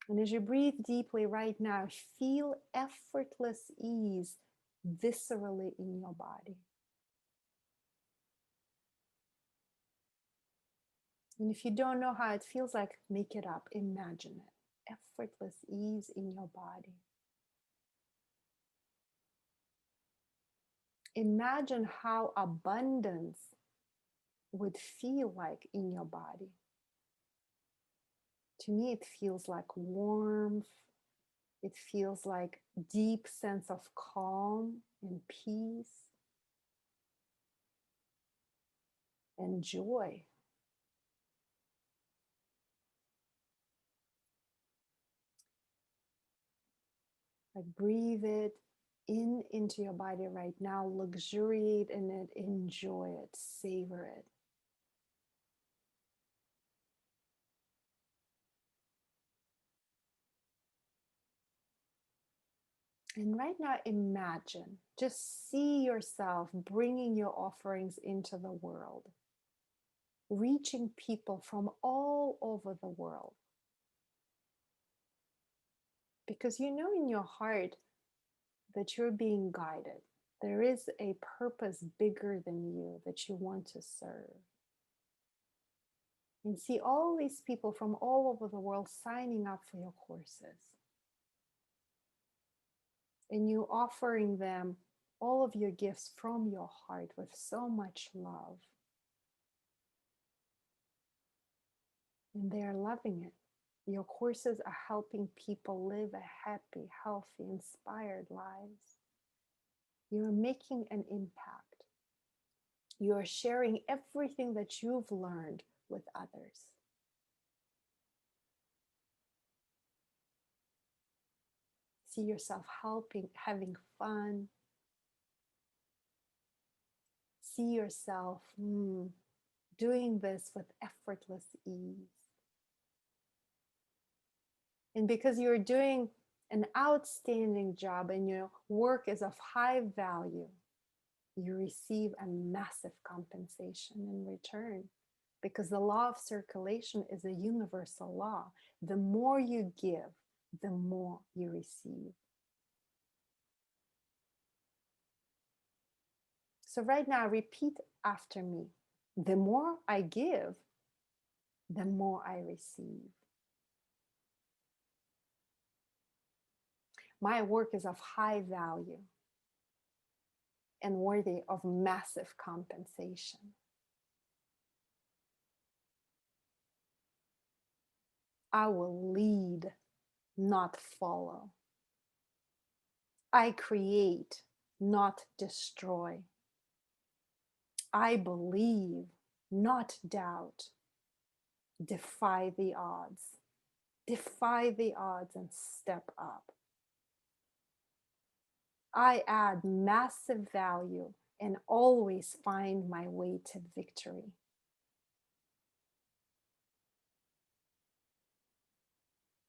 S1: And as you breathe deeply right now, feel effortless ease viscerally in your body. And if you don't know how it feels like, make it up, imagine it. Effortless ease in your body. Imagine how abundance would feel like in your body. To me, it feels like warmth. It feels like deep sense of calm and peace and joy. Like breathe it in into your body right now, luxuriate in it, enjoy it, savor it. And right now, imagine, just see yourself bringing your offerings into the world, reaching people from all over the world. Because you know in your heart that you're being guided. There is a purpose bigger than you that you want to serve. And see all these people from all over the world signing up for your courses. And you offering them all of your gifts from your heart with so much love. And they are loving it. Your courses are helping people live a happy, healthy, inspired lives. You're making an impact. You're sharing everything that you've learned with others. See yourself helping, having fun. See yourself doing this with effortless ease. And because you're doing an outstanding job and your work is of high value, you receive a massive compensation in return. Because the law of circulation is a universal law. The more you give, the more you receive. So right now, repeat after me. The more I give, the more I receive. My work is of high value and worthy of massive compensation. I will lead, not follow. I create, not destroy. I believe, not doubt. Defy the odds. Defy the odds and step up. I add massive value and always find my way to victory.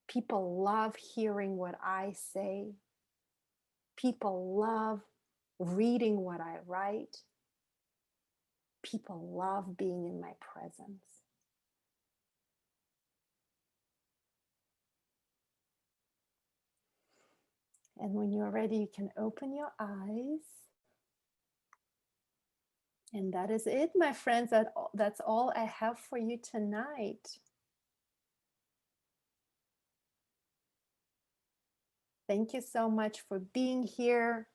S1: People love hearing what I say. People love reading what I write. People love being in my presence. And when you're ready, you can open your eyes. And that is it, my friends. That's all I have for you tonight. Thank you so much for being here.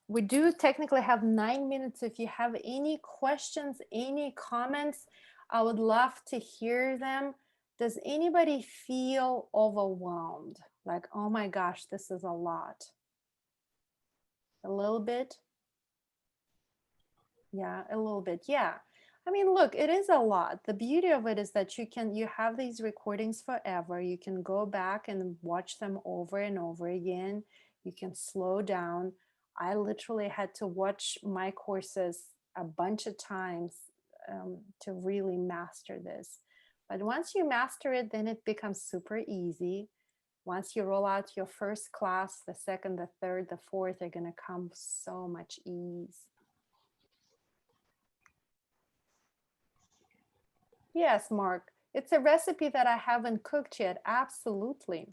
S1: We do technically have 9 minutes. If you have any questions, any comments, I would love to hear them. Does anybody feel overwhelmed? Like, oh my gosh, this is a lot. A little bit? Yeah, a little bit. Yeah. I mean, look, it is a lot. The beauty of it is that you have these recordings forever. You can go back and watch them over and over again. You can slow down. I literally had to watch my courses a bunch of times to really master this. But once you master it, then it becomes super easy. Once you roll out your first class, the second, the third, the fourth, they're going to come so much ease. Yes, Mark, it's a recipe that I haven't cooked yet. Absolutely.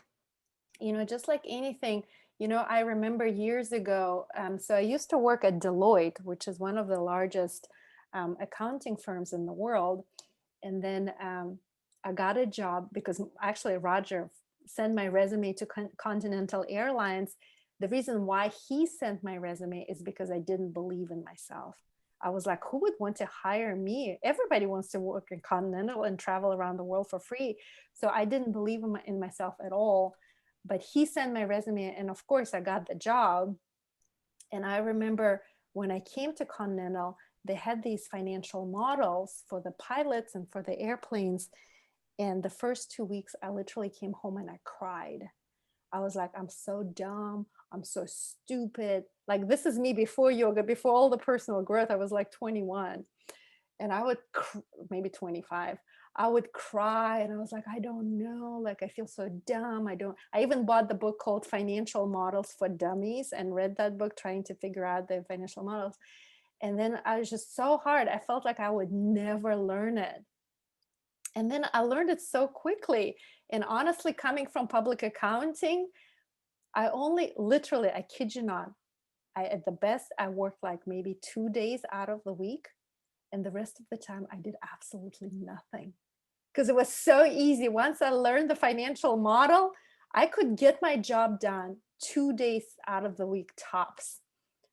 S1: You know, just like anything, you know, I remember years ago, so I used to work at Deloitte, which is one of the largest accounting firms in the world. And then I got a job because actually Roger sent my resume to Continental Airlines. The reason why he sent my resume is because I didn't believe in myself. I was like, who would want to hire me? Everybody wants to work in Continental and travel around the world for free. So I didn't believe in myself at all. But he sent my resume, and of course, I got the job. And I remember when I came to Continental, they had these financial models for the pilots and for the airplanes. And the first 2 weeks, I literally came home and I cried. I was like, I'm so dumb. I'm so stupid. Like, this is me before yoga, before all the personal growth. I was like 21 and I would, maybe 25. I would cry and I was like, I don't know. Like, I feel so dumb. I even bought the book called Financial Models for Dummies and read that book trying to figure out the financial models. And then I was just so hard. I felt like I would never learn it. And then I learned it so quickly. And honestly, coming from public accounting, I only literally, I kid you not, at the best, I worked like maybe 2 days out of the week. And the rest of the time, I did absolutely nothing because it was so easy. Once I learned the financial model, I could get my job done 2 days out of the week tops.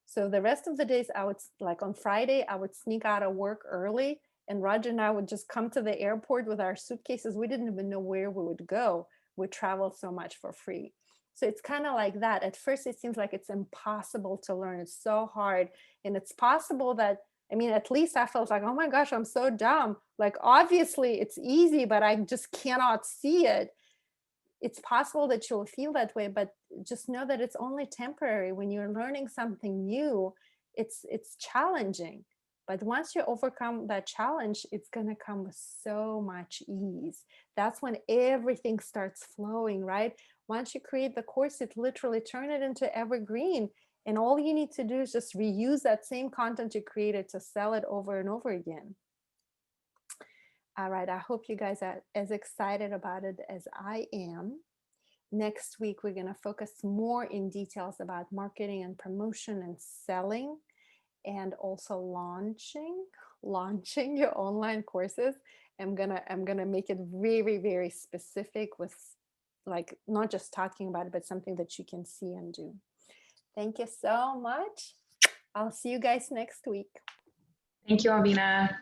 S1: So the rest of the days, I would, like on Friday, I would sneak out of work early, and Roger and I would just come to the airport with our suitcases. We didn't even know where we would go. We traveled so much for free. So it's kind of like that. At first, it seems like it's impossible to learn. It's so hard. And it's possible that, I mean, at least I felt like, oh my gosh, I'm so dumb. Like, obviously it's easy, but I just cannot see it. It's possible that you'll feel that way, but just know that it's only temporary. When you're learning something new, it's challenging. But once you overcome that challenge, it's going to come with so much ease. That's when everything starts flowing, right? Once you create the course, it literally turn it into evergreen. And all you need to do is just reuse that same content you created to sell it over and over again. All right, I hope you guys are as excited about it as I am. Next week, we're going to focus more in details about marketing and promotion and selling, and also launching your online courses. I'm gonna make it very, very specific with, like, not just talking about it, but something that you can see and do. Thank you so much. I'll see you guys next week.
S5: Thank you, Albina.